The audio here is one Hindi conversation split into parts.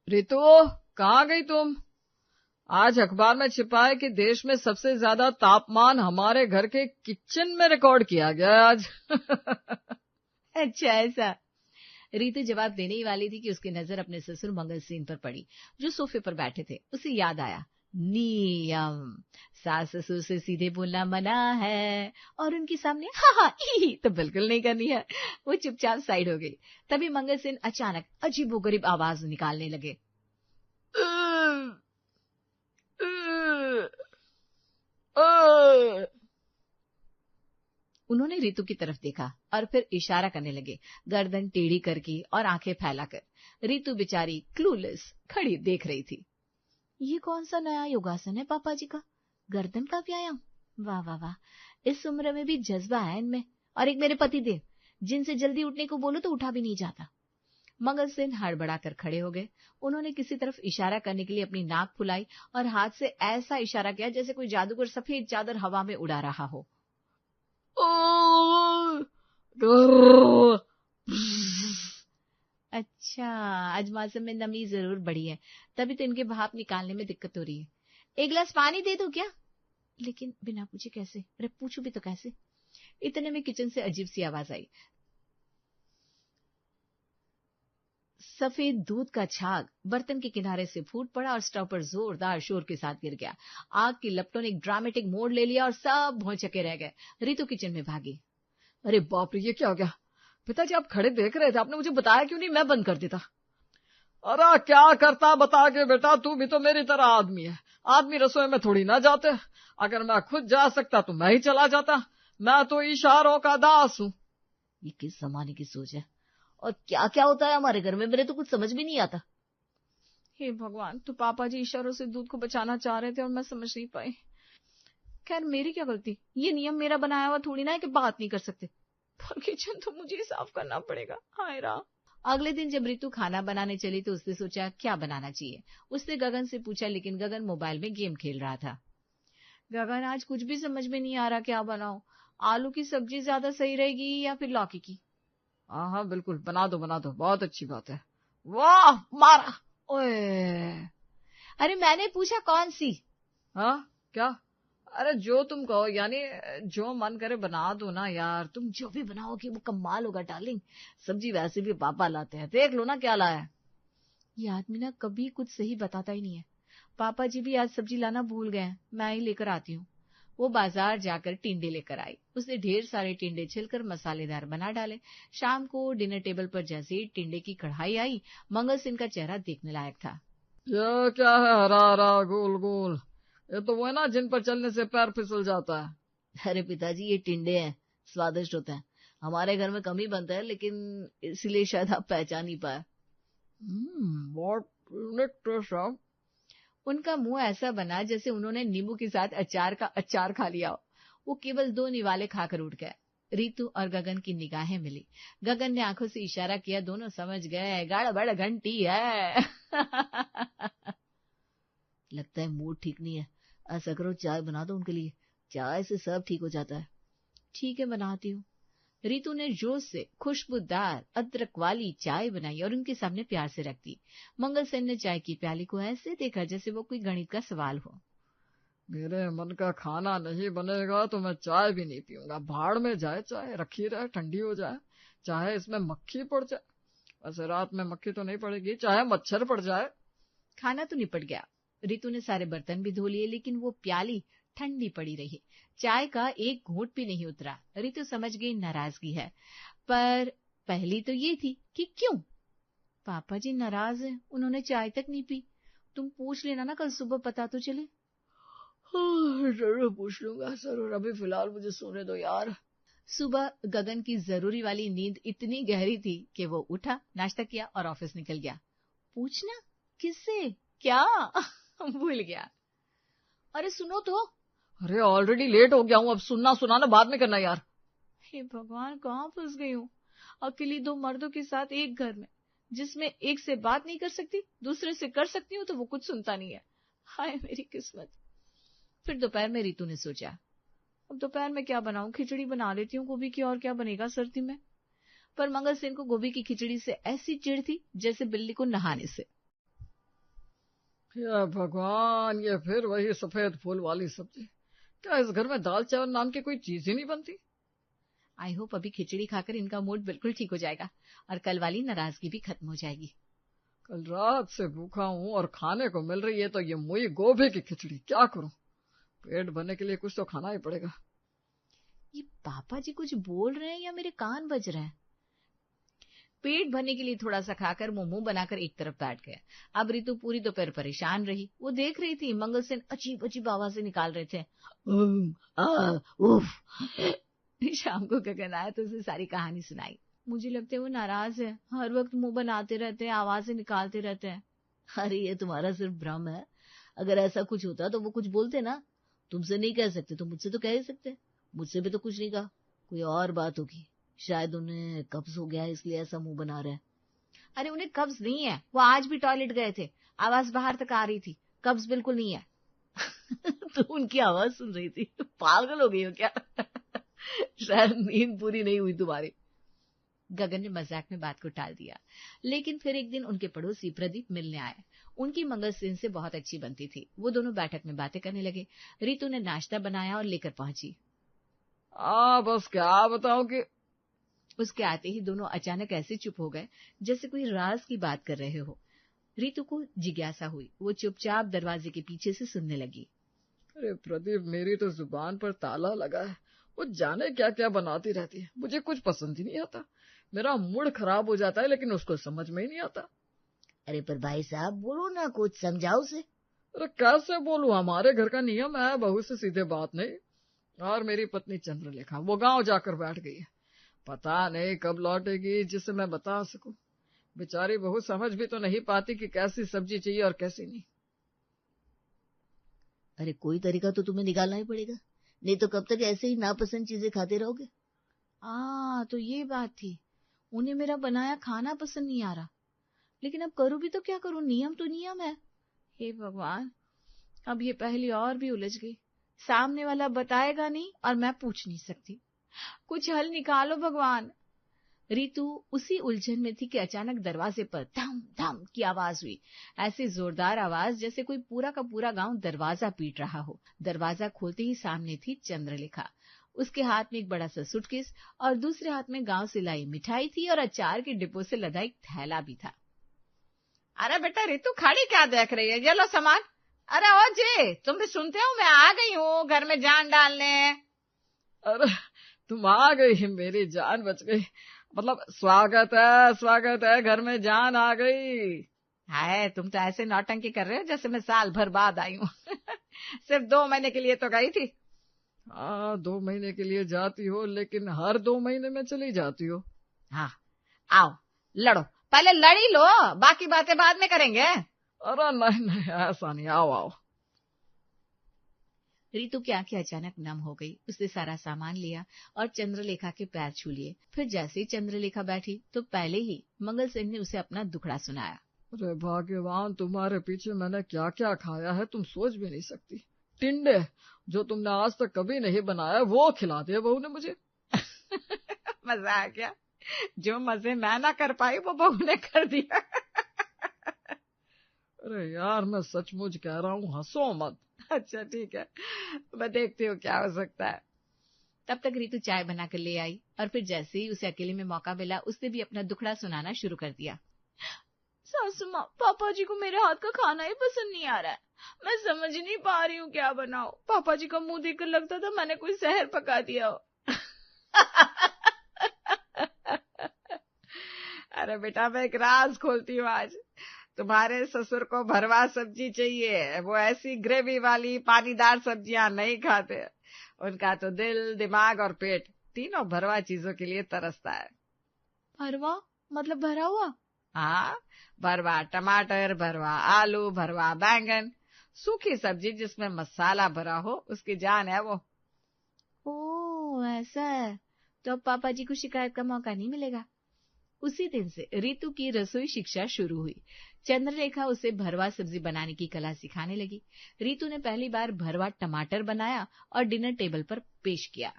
रितु, कहाँ गई तुम? आज अखबार में छिपा है कि देश में सबसे ज्यादा तापमान हमारे घर के किचन में रिकॉर्ड किया गया है आज। अच्छा ऐसा। रीतु जवाब देने ही वाली थी कि उसकी नजर अपने ससुर मंगल सेन पर पड़ी, जो सोफे पर बैठे थे। उसे याद आया, नियम, सास ससुर से सीधे बोलना मना है, और उनके सामने हा हा ही तो बिल्कुल नहीं करनी है। वो चुपचाप साइड हो गई। तभी मंगल सेन अचानक अजीबोगरीब आवाज निकालने लगे। उन्होंने रितु की तरफ देखा और फिर इशारा करने लगे, गर्दन टेढ़ी करके और आंखें फैलाकर। रितु बेचारी क्लूलेस खड़ी देख रही थी। ये कौन सा नया योगासन है पापा जी का? गर्दन का व्यायाम? वाह वाह वाह, इस उम्र में भी जज्बा है इनमें। और एक मेरे पति देव, जिनसे जल्दी उठने को बोलो तो उठा भी नहीं जाता। मंगल सेन हड़बड़ाकर खड़े हो गए। उन्होंने किसी तरफ इशारा करने के लिए अपनी नाक फुलाई और हाथ से ऐसा इशारा किया जैसे कोई जादूगर सफेद चादर हवा में उड़ा रहा हो। अच्छा, आज मौसम में नमी जरूर बढ़ी है, तभी तो इनके भाप निकालने में दिक्कत हो रही है। एक गिलास पानी दे दो क्या? लेकिन बिना पूछे कैसे? अरे पूछू भी तो कैसे? इतने में किचन से अजीब सी आवाज आई। सफेद दूध का छाग बर्तन के किनारे से फूट पड़ा और स्टोव पर जोरदार शोर के साथ गिर गया। आग की लपटों ने एक ड्रामेटिक मोड़ ले लिया और सब भौंचके रह गए। रितु किचन में भागी। अरे बाप रे, ये क्या हो गया? पिताजी आप खड़े देख रहे थे, आपने मुझे बताया क्यों नहीं? मैं बंद कर देता। अरे क्या करता बता के बेटा, तू भी तो मेरी तरह आदमी है। आदमी रसोई में थोड़ी ना जाते। अगर मैं खुद जा सकता तो मैं ही चला जाता। मैं तो इशारों का दास हूँ। ये किस जमाने की सोच है? और क्या क्या होता है हमारे घर में, मेरे तो कुछ समझ भी नहीं आता। हे भगवान, तो पापा जी इशारों से दूध को बचाना चाह रहे थे और मैं समझ नहीं पाई। खैर मेरी क्या गलती? ये नियम मेरा बनाया हुआ थोड़ी ना है कि बात नहीं कर सकते। पर किचन तो मुझे ही साफ करना पड़ेगा। हाय राम। अगले दिन जब रितु खाना बनाने चली तो उसने सोचा क्या बनाना चाहिए। उसने गगन से पूछा, लेकिन गगन मोबाइल में गेम खेल रहा था। गगन, आज कुछ भी समझ में नहीं आ रहा, क्या बनाऊं? आलू की सब्जी ज्यादा सही रहेगी या फिर लौकी की? हाँ बिल्कुल, बना दो बना दो, बहुत अच्छी बात है। वाह, मारा। ओए, अरे मैंने पूछा कौन सी? हाँ क्या? अरे जो तुम कहो, यानी जो मन करे बना दो ना यार। तुम जो भी बनाओगे वो कमाल होगा डार्लिंग। सब्जी वैसे भी पापा लाते हैं, देख लो ना क्या लाया है। ये आदमी ना कभी कुछ सही बताता ही नहीं है। पापा जी भी आज सब्जी लाना भूल गए हैं, मैं ही लेकर आती हूँ। वो बाजार जाकर टिंडे लेकर आई। उसने ढेर सारे टिंडे छिलकर मसालेदार बना डाले। शाम को डिनर टेबल पर जैसे ही टिंडे की कढ़ाई आई, मंगल सिंह का चेहरा देखने लायक था। ये क्या है, हरा हरा गोल गोल? ये तो वो है ना जिन पर चलने से पैर फिसल जाता है। अरे पिताजी, ये टिंडे हैं, स्वादिष्ट होते हैं। हमारे घर में कम ही बनता है, लेकिन इसलिए शायद आप पहचान नहीं पाए। व्हाट यूनिक टेस्ट है। उनका मुंह ऐसा बना जैसे उन्होंने नींबू के साथ अचार का अचार खा लिया हो। वो केवल 2 निवाले खाकर उठ गए। रितु और गगन की निगाहें मिली। गगन ने आंखों से इशारा किया, दोनों समझ गए, गड़बड़ घंटी है। लगता है मूड ठीक नहीं है। ऐसा करो, चाय बना दो उनके लिए, चाय से सब ठीक हो जाता है। ठीक है, बनाती हूँ। रितु ने जोश से खुशबूदार अदरक वाली चाय बनाई और उनके सामने प्यार से रख दी। मंगल सेन ने चाय की प्याली को ऐसे देखा जैसे वो कोई गणित का सवाल हो। मेरे मन का खाना नहीं बनेगा तो मैं चाय भी नहीं पीऊंगा। भाड़ में जाए चाय, रखी रहे, ठंडी हो जाए, चाहे इसमें मक्खी पड़ जाए। वैसे रात में मक्खी तो नहीं पड़ेगी, चाहे मच्छर पड़ जाए। खाना तो निपट गया। रितु ने सारे बर्तन भी धो लिए, लेकिन वो प्याली ठंडी पड़ी रही। चाय का एक घूंट भी नहीं उतरा। रितु समझ गई नाराजगी है, पर पहली तो ये थी कि क्यों? पापा जी नाराज हैं, उन्होंने चाय तक नहीं पी। तुम पूछ लेना ना, कल सुबह पता तो चले। जरूर पूछ लूंगा, जरूर। अभी फिलहाल मुझे सोने दो यार। सुबह गगन की जरूरी वाली नींद इतनी गहरी थी कि वो उठा, नाश्ता किया और ऑफिस निकल गया। पूछना किससे? क्या? भूल गया। अरे सुनो तो। अरे ऑलरेडी लेट हो गया हूँ, अब सुनना सुनाना बाद में करना यार। हे भगवान, कहाँ फंस गई हूँ? अकेली 2 मर्दों के साथ एक घर में, जिसमें एक से बात नहीं कर सकती, दूसरे से कर सकती हूँ तो वो कुछ सुनता नहीं है। हाय मेरी किस्मत। फिर दोपहर में रितु ने सोचा, अब दोपहर में क्या बनाऊं? खिचड़ी बना लेती हूँ गोभी की, और क्या बनेगा सर्दी में। पर मंगल सेन को गोभी की खिचड़ी से ऐसी चिढ़ थी जैसे बिल्ली को नहाने से। या भगवान, ये फिर वही सफेद फूल वाली सब्जी। क्या इस घर में दाल चावल नाम की कोई चीज ही नहीं बनती? आई होप अभी खिचड़ी खाकर इनका मूड बिल्कुल ठीक हो जाएगा और कल वाली नाराजगी भी खत्म हो जाएगी। कल रात से भूखा हूँ और खाने को मिल रही है तो ये मुई गोभी की खिचड़ी। क्या करूं? पेट भरने के लिए कुछ तो खाना ही पड़ेगा। ये पापा जी कुछ बोल रहे हैं या मेरे कान बज रहे हैं? पेट भरने के लिए थोड़ा सा खाकर वो मुंह बनाकर एक तरफ बैठ गया। अब रितु पूरी दोपहर परेशान रही। वो देख रही थी मंगल सेन अजीब अजीब आवाजें निकाल रहे थे। उफ। शाम को गगन आया तो उसे सारी कहानी सुनाई। मुझे लगता है वो नाराज है, हर वक्त मुंह बनाते रहते हैं, आवाजें निकालते रहते हैं। अरे ये तुम्हारा सिर्फ भ्रम है, अगर ऐसा कुछ होता तो वो कुछ बोलते ना। तुमसे नहीं कह सकते तो मुझसे तो कह ही सकते। मुझसे भी तो कुछ नहीं कहा, कोई और बात होगी। शायद उन्हें कब्ज हो गया है इसलिए ऐसा मुंह बना रहे हैं। अरे उन्हें कब्ज नहीं है, वो आज भी टॉयलेट गए थे, आवाज बाहर तक आ रही थी। कब्ज बिल्कुल नहीं है। तो उनकी आवाज सुन रही थी? पागल हो गई हो क्या? शायद नींद पूरी नहीं हुई तुम्हारी। गगन ने मजाक में बात को टाल दिया। लेकिन फिर एक दिन उनके पड़ोसी प्रदीप मिलने आए। उनकी मंगल सेन से बहुत अच्छी बनती थी। वो दोनों बैठक में बातें करने लगे। रितु ने नाश्ता बनाया और लेकर पहुंची। बस क्या बताऊं कि उसके आते ही दोनों अचानक ऐसे चुप हो गए जैसे कोई राज की बात कर रहे हो। रितु को जिज्ञासा हुई। वो चुपचाप दरवाजे के पीछे से सुनने लगी। अरे प्रदीप, मेरी तो जुबान पर ताला लगा है। वो जाने क्या क्या बनाती रहती है, मुझे कुछ पसंद ही नहीं आता। मेरा मूड खराब हो जाता है लेकिन उसको समझ में ही नहीं आता। अरे पर भाई साहब बोलो ना, कुछ समझाओ से। अरे कैसे बोलूं, हमारे घर का नियम है, बहू से सीधे बात नहीं। और मेरी पत्नी चंद्रलेखा वो गांव जाकर बैठ गई है। पता नहीं कब लौटेगी जिसे मैं बता सकूं। बेचारी बहू समझ भी तो नहीं पाती कि कैसी सब्जी चाहिए और कैसी नहीं। अरे कोई तरीका तो तुम्हें निकालना ही पड़ेगा, नहीं तो कब तक ऐसे ही नापसंद चीजें खाते रहोगे। तो ये बात थी, उन्हें मेरा बनाया खाना पसंद नहीं आ रहा। लेकिन अब करूं भी तो क्या करूं, नियम तो नियम है। हे भगवान, अब ये पहली और भी उलझ गई। सामने वाला बताएगा नहीं और मैं पूछ नहीं सकती। कुछ हल निकालो भगवान। रितु उसी उलझन में थी कि अचानक दरवाजे पर धम धम की आवाज हुई। ऐसी जोरदार आवाज जैसे कोई पूरा का पूरा गांव दरवाजा पीट रहा हो। दरवाजा खोलते ही सामने थी चंद्रलेखा। उसके हाथ में एक बड़ा सा सूटकेस और दूसरे हाथ में गांव से लाई मिठाई थी और अचार के डिब्बों से लदा एक थैला भी था। अरे बेटा रितु, खड़ी क्या देख रही है, ये लो सामान। अरे ओ जी, तुम भी सुनते हो, मैं आ गई हूँ घर में जान डालने। अरे तुम आ गई, मेरी जान बच गई। मतलब स्वागत है, घर में जान आ गई। हाय, तुम तो ऐसे नौटंकी कर रहे हो जैसे मैं साल भर बाद आई हूँ। सिर्फ 2 महीने के लिए तो गई थी। 2 महीने के लिए जाती हो लेकिन हर 2 महीने में चली जाती हो। हाँ, आओ लड़ो, पहले लड़ी लो, बाकी बातें बाद में करेंगे। अरे नहीं ऐसा नहीं, आओ आओ। रितु की आंखें अचानक नम हो गई। उसने सारा सामान लिया और चंद्रलेखा के पैर छू लिए। फिर जैसे ही चंद्रलेखा बैठी तो पहले ही मंगल सेन ने उसे अपना दुखड़ा सुनाया। अरे भाग्यवान, तुम्हारे पीछे मैंने क्या क्या खाया है तुम सोच भी नहीं सकती। टिंडे जो तुमने आज तक कभी नहीं बनाया वो खिला दिया बहू ने मुझे। मजा आ गया, जो मजे मैं ना कर पाई वो बहू ने कर दिया। अरे यार, मैं सचमुच कह रहा हूँ, हंसो मत। अच्छा ठीक है, मैं देखती हूँ क्या हो सकता है। तब तक रितु चाय बनाकर ले आई और फिर जैसे ही उसे अकेले में मौका मिला उसने भी अपना दुखड़ा सुनाना शुरू कर दिया। सासू माँ, पापा जी को मेरे हाथ का खाना ही पसंद नहीं आ रहा है। मैं समझ नहीं पा रही हूँ क्या बनाऊं। पापा जी का मुंह देखकर लगता था मैंने कोई जहर पका दिया हो। अरे बेटा, मैं एक राज खोलती हूँ आज। तुम्हारे ससुर को भरवा सब्जी चाहिए, वो ऐसी ग्रेवी वाली पानीदार सब्जियां नहीं खाते। उनका तो दिल, दिमाग और पेट तीनों भरवा चीजों के लिए तरसता है। भरवा मतलब भरा हुआ? हाँ, भरवा टमाटर, भरवा आलू, भरवा बैंगन, सूखी सब्जी जिसमें मसाला भरा हो, उसकी जान है वो। ओह ऐसा है, तो अब पापा जी को शिकायत का मौका नहीं मिलेगा। उसी दिन से रितु की रसोई शिक्षा शुरू हुई। चंद्रलेखा उसे भरवा सब्जी बनाने की कला सिखाने लगी। रितु ने पहली बार भरवा टमाटर बनाया और डिनर टेबल पर पेश किया।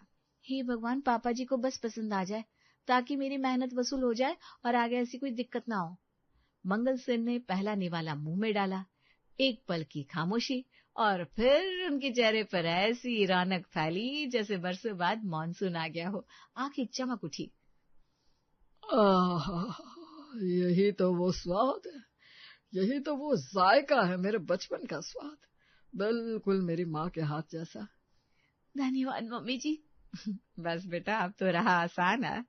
हे भगवान, पापा जी को बस पसंद आ जाए ताकि मेरी मेहनत वसूल हो जाए और आगे ऐसी कोई दिक्कत ना हो। मंगल सेन ने पहला निवाला मुंह में डाला। एक पल की खामोशी और फिर उनके चेहरे पर ऐसी रौनक फैली जैसे बरसों बाद मानसून आ गया हो। आंखें चमक उठी। आहा, यही तो वो स्वाद है, यही तो वो जायका है, मेरे बचपन का स्वाद, बिल्कुल मेरी माँ के हाथ जैसा। धन्यवाद मम्मी जी। बस बेटा अब तो रहा आसान है।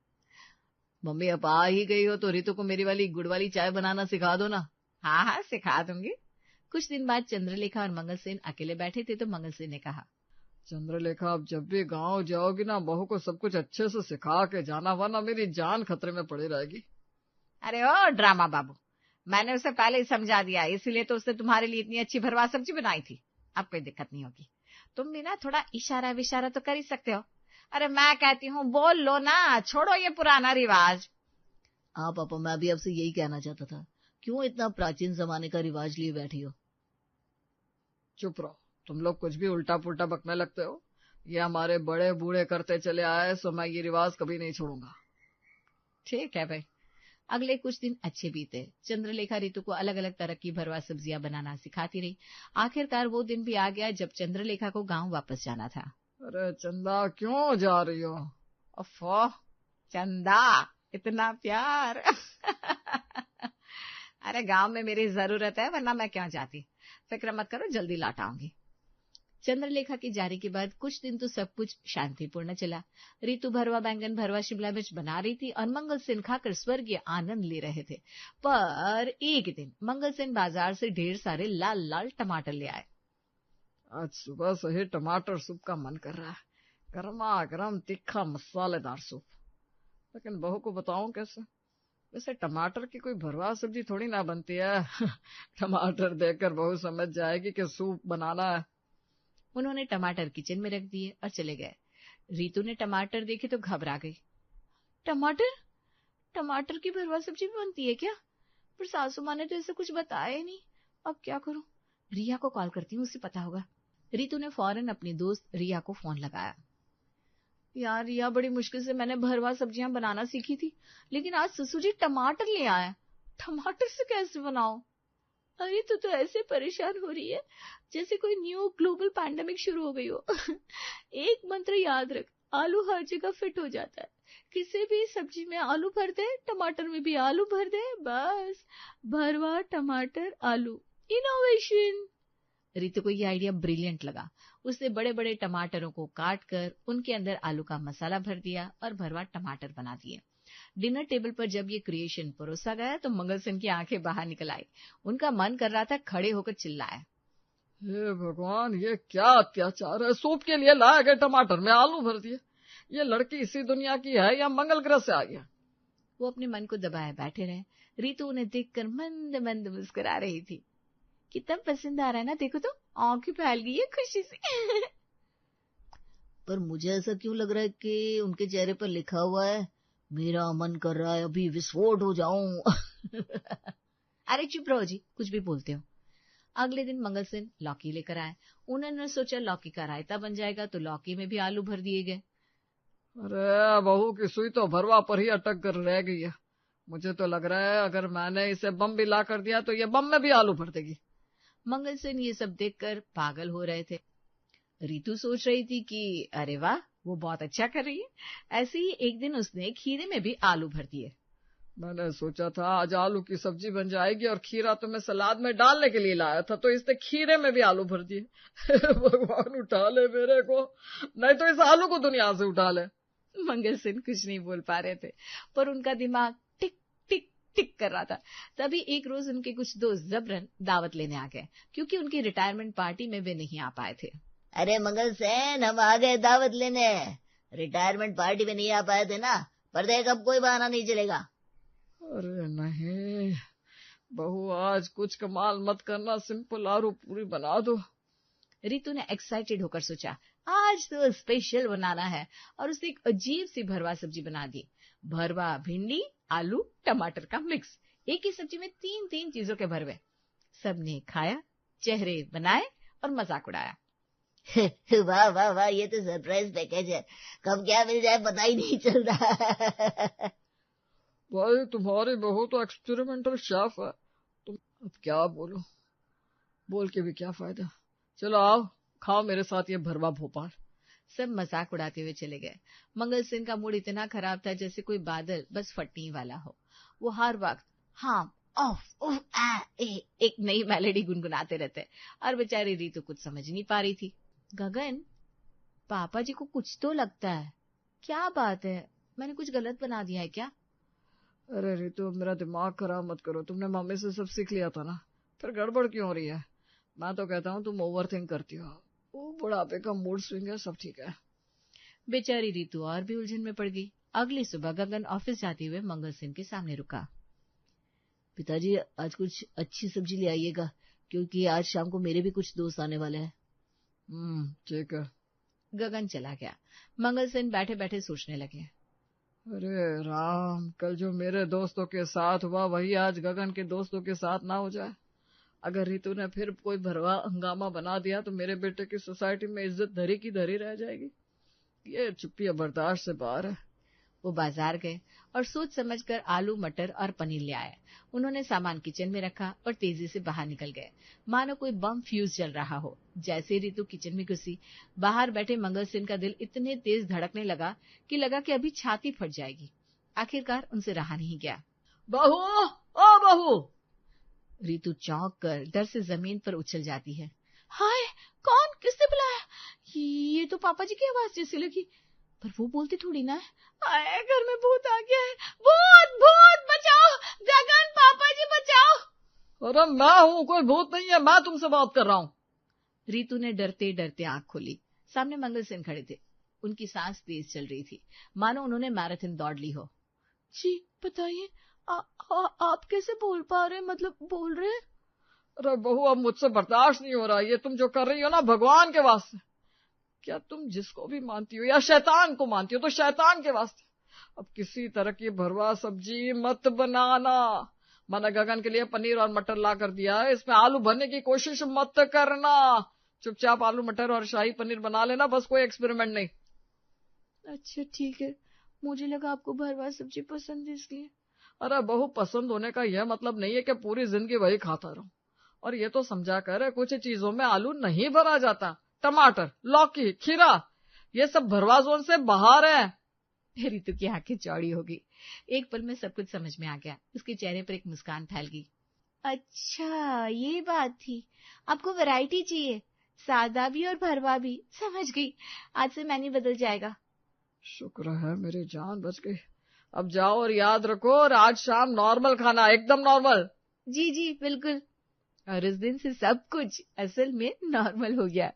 मम्मी अब आ ही गई हो तो रितु को मेरी वाली गुड़ वाली चाय बनाना सिखा दो ना। हाँ हाँ सिखा दूंगी। कुछ दिन बाद चंद्रलेखा और मंगल सेन अकेले बैठे थे तो मंगल सेन ने कहा, चंद्रलेखा, अब जब भी गांव जाओगी ना, बहू को सब कुछ अच्छे से सिखा के जाना, वरना मेरी जान खतरे में पड़ी रहेगी। अरे ओ ड्रामा बाबू, मैंने उसे पहले ही समझा दिया, इसीलिए तो उसने तुम्हारे लिए इतनी अच्छी भरवा सब्जी बनाई थी। अब कोई दिक्कत नहीं होगी। तुम भी ना थोड़ा इशारा विशारा तो कर ही सकते हो। अरे मैं कहती हूँ बोल लो ना, छोड़ो ये पुराना रिवाज। हाँ पापा, मैं भी आपसे यही कहना चाहता था, क्यों इतना प्राचीन जमाने का रिवाज लिए बैठी हो। चुप रहो, तुम लोग कुछ भी उल्टा पुल्टा बकने लगते हो। ये हमारे बड़े बूढ़े करते चले आए, सो मैं ये रिवाज कभी नहीं छोड़ूंगा। ठीक है भाई। अगले कुछ दिन अच्छे बीते। चंद्रलेखा रितु को अलग अलग तरह की भरवा सब्जियां बनाना सिखाती रही। आखिरकार वो दिन भी आ गया जब चंद्रलेखा को गांव वापस जाना था। अरे चंदा, क्यों जा रही हो? अफो चंदा, इतना प्यार। अरे गांव में मेरी जरूरत है, वरना मैं क्यों जाती। फिक्र मत करो, जल्दी लौट आऊंगी। चंद्रलेखा की जारी के बाद कुछ दिन तो सब कुछ शांतिपूर्ण चला। रितु भरवा बैंगन, भरवा शिमला मिर्च बना रही थी और मंगल सेन खाकर स्वर्गीय आनंद ले रहे थे। पर एक दिन मंगल सेन बाजार से ढेर सारे लाल लाल टमाटर ले आए। आज सुबह से ही टमाटर सूप का मन कर रहा है, गर्मा गर्म तीखा मसालेदार सूप। लेकिन बहू को बताऊं कैसे? वैसे टमाटर की कोई भरवा सब्जी थोड़ी ना बनती है। टमाटर देखकर बहू समझ जाएगी कि सूप बनाना है। उन्होंने टमाटर किचन में रख दिए और चले गए। रितु ने टमाटर देखे तो घबरा गई। टमाटर? टमाटर की भरवा सब्जी भी बनती है क्या? पर सासू माँ ने तो ऐसा कुछ बताया ही नहीं। अब क्या करूं? रिया को कॉल करती हूँ, उससे पता होगा। रितु ने फौरन अपनी दोस्त रिया को फोन लगाया। यार रिया, बड़ी मुश्किल से मैंने भरवा सब्जियां बनाना सीखी थी, लेकिन आज ससुर जी टमाटर ले आए। टमाटर से कैसे बनाओ? अरे तू तो ऐसे परेशान हो रही है जैसे कोई न्यू ग्लोबल पैंडेमिक शुरू हो गई हो। एक मंत्र याद रख, आलू हर जगह फिट हो जाता है। किसी भी सब्जी में आलू भर दे, टमाटर में भी आलू भर दे, बस भरवा टमाटर आलू, इनोवेशन। रितु को यह आइडिया ब्रिलियंट लगा। उसने बड़े बड़े टमाटरों को काट कर उनके अंदर आलू का मसाला भर दिया और भरवा टमाटर बना दिए। डिनर टेबल पर जब ये क्रिएशन परोसा गया तो मंगल सेन की आंखें बाहर निकल आई। उनका मन कर रहा था खड़े होकर चिल्लाए, हे भगवान, ये क्या अत्याचार है! सूप के लिए लाए गए टमाटर में आलू भर दिए। ये लड़की इसी दुनिया की है या मंगल ग्रह से आ गया? वो अपने मन को दबाए बैठे रहे। रितु उन्हें देखकर मंद मंद मुस्कुरा रही थी। कितना पसंद आ रहा है ना, देखो तो आंखें फैल गई है खुशी से। पर मुझे ऐसा क्यों लग रहा है कि उनके चेहरे पर लिखा हुआ है, मेरा मन कर रहा है अभी विस्फोट हो जाऊं। अरे चुप रहो जी, कुछ भी बोलते हो। अगले दिन मंगल सेन लौकी लेकर आए। उन्होंने सोचा लौकी का रायता बन जाएगा, तो लौकी में भी आलू भर दिए गए। अरे बहू की सुई तो भरवा पर ही अटक कर रह गई है। मुझे तो लग रहा है अगर मैंने इसे बम भी ला कर दिया तो ये बम में भी आलू भर देगी। मंगल सेन ये सब देखकर पागल हो रहे थे। रितु सोच रही थी कि अरे वाह, वो बहुत अच्छा कर रही है। ऐसे ही एक दिन उसने खीरे में भी आलू भर दिए। मैंने सोचा था आज आलू की सब्जी बन जाएगी और खीरा तो मैं सलाद में डालने के लिए लाया था, तो इसने खीरे में भी आलू भर दिए। भगवान उठा ले मेरे को, नहीं तो इस आलू को दुनिया से उठा ले। मंगल सेन कुछ नहीं बोल पा रहे थे, पर उनका दिमाग टिक टिक टिक कर रहा था। तभी एक रोज उनके कुछ दोस्त जबरन दावत लेने आ गए, क्योंकि उनकी रिटायरमेंट पार्टी में वे नहीं आ पाए थे। अरे मंगल सेन, हम आ गए दावत लेने। रिटायरमेंट पार्टी में नहीं आ पाए थे ना, पर देख अब कोई बहाना नहीं चलेगा। अरे नहीं बहू, आज कुछ कमाल मत करना, सिंपल आलू पूरी बना दो। रितु ने एक्साइटेड होकर सोचा आज तो स्पेशल बनाना है, और उसने एक अजीब सी भरवा सब्जी बना दी। भरवा भिंडी आलू टमाटर का मिक्स, एक ही सब्जी में तीन तीन चीजों के भरवे। सबने खाया, चेहरे बनाए और मजाक उड़ाया। वाह वाह वाह, ये तो सरप्राइज पैकेज है, कब क्या मिल जाए पता ही नहीं चलता। भाई तुम्हारी बहू तो एक्सपेरिमेंटल शेफ है, तुम अब क्या बोलो। बोल के भी क्या फायदा। चलो आओ, खाओ मेरे साथ ये भरवा भोपाल। सब मजाक उड़ाते हुए चले गए। मंगल सेन का मूड इतना खराब था जैसे कोई बादल बस फटने वाला हो। वो हर वक्त हाँ ऑफ उफ आ ए एक नई मेलोडी गुनगुनाते रहते और बेचारी रीतु कुछ समझ नहीं पा रही थी। गगन, पापा जी को कुछ तो लगता है, क्या बात है? मैंने कुछ गलत बना दिया है क्या? अरे रीतु, मेरा दिमाग खराब मत करो। तुमने मम्मी से सब सीख लिया था ना, फिर गड़बड़ क्यों हो रही है? मैं तो कहता हूँ तुम ओवर थिंक करती हो। वो बुढ़ापे का मूड स्विंग है, सब ठीक है। बेचारी रीतु और भी उलझन में पड़ गई। अगली सुबह गगन ऑफिस जाते हुए मंगल सेन के सामने रुका। पिताजी, आज कुछ अच्छी सब्जी ले आइएगा, क्योंकि आज शाम को मेरे भी कुछ दोस्त आने वाले हैं। ठीक है। गगन चला गया। मंगल सेन बैठे बैठे सोचने लगे। अरे राम, कल जो मेरे दोस्तों के साथ हुआ वही आज गगन के दोस्तों के साथ ना हो जाए। अगर रीतू ने फिर कोई भरवा हंगामा बना दिया तो मेरे बेटे की सोसाइटी में इज्जत धरी की धरी रह जाएगी। ये चुप्पी बर्दाश्त से बाहर है। वो बाजार गए और सोच समझकर आलू, मटर और पनीर ले आए। उन्होंने सामान किचन में रखा और तेजी से बाहर निकल गए, मानो कोई बम फ्यूज चल रहा हो। जैसे रीतु किचन में घुसी, बाहर बैठे मंगल सेन का दिल इतने तेज धड़कने लगा कि अभी छाती फट जाएगी। आखिरकार उनसे रहा नहीं गया। बहू, ओ बहू! रीतु चौंक कर डर से जमीन पर उछल जाती है। हाय, कौन? किसने बुलाया? ये तो पापा जी की आवाज जैसी लगी, पर वो बोलते थोड़ी ना है। आए, घर में भूत आ गया है। भूत भूत, बचाओ गगन, पापा जी बचाओ। अरे मैं हूँ, कोई भूत नहीं है, मैं तुमसे बात कर रहा हूँ। रीतु ने डरते डरते आंख खोली। सामने मंगल सेन खड़े थे। उनकी सांस तेज चल रही थी, मानो उन्होंने मैराथन दौड़ ली हो। जी बताइए, आप कैसे बोल पा रहे, मतलब बोल रहे? अरे बहू, अब मुझसे बर्दाश्त नहीं हो रहा। ये तुम जो कर रही हो ना, भगवान के वास्ते, क्या तुम जिसको भी मानती हो या शैतान को मानती हो तो शैतान के वास्ते अब किसी तरह की भरवा सब्जी मत बनाना। मैंने गगन के लिए पनीर और मटर ला कर दिया है, इसमें आलू भरने की कोशिश मत करना। चुपचाप आलू मटर और शाही पनीर बना लेना, बस कोई एक्सपेरिमेंट नहीं। अच्छा ठीक है, मुझे लगा आपको भरवा सब्जी पसंद है इसलिए। अरे बहू, पसंद होने का यह मतलब नहीं है कि पूरी जिंदगी वही खाता रहूं। और ये तो समझा कर कुछ चीजों में आलू नहीं भरा जाता। टमाटर, लौकी, खीरा, ये सब भरवा जोन से बाहर है। रीतु की आंखें चौड़ी हो गई। एक पल में सब कुछ समझ में आ गया। उसके चेहरे पर एक मुस्कान फैल गई। अच्छा ये बात थी, आपको वैरायटी चाहिए, सादा भी और भरवा भी। समझ गई, आज से मेन्यू बदल जाएगा। शुक्र है मेरी जान बच गई। अब जाओ और याद रखो, और आज शाम नॉर्मल खाना, एकदम नॉर्मल। जी जी बिल्कुल। और इस दिन से सब कुछ असल में नॉर्मल हो गया।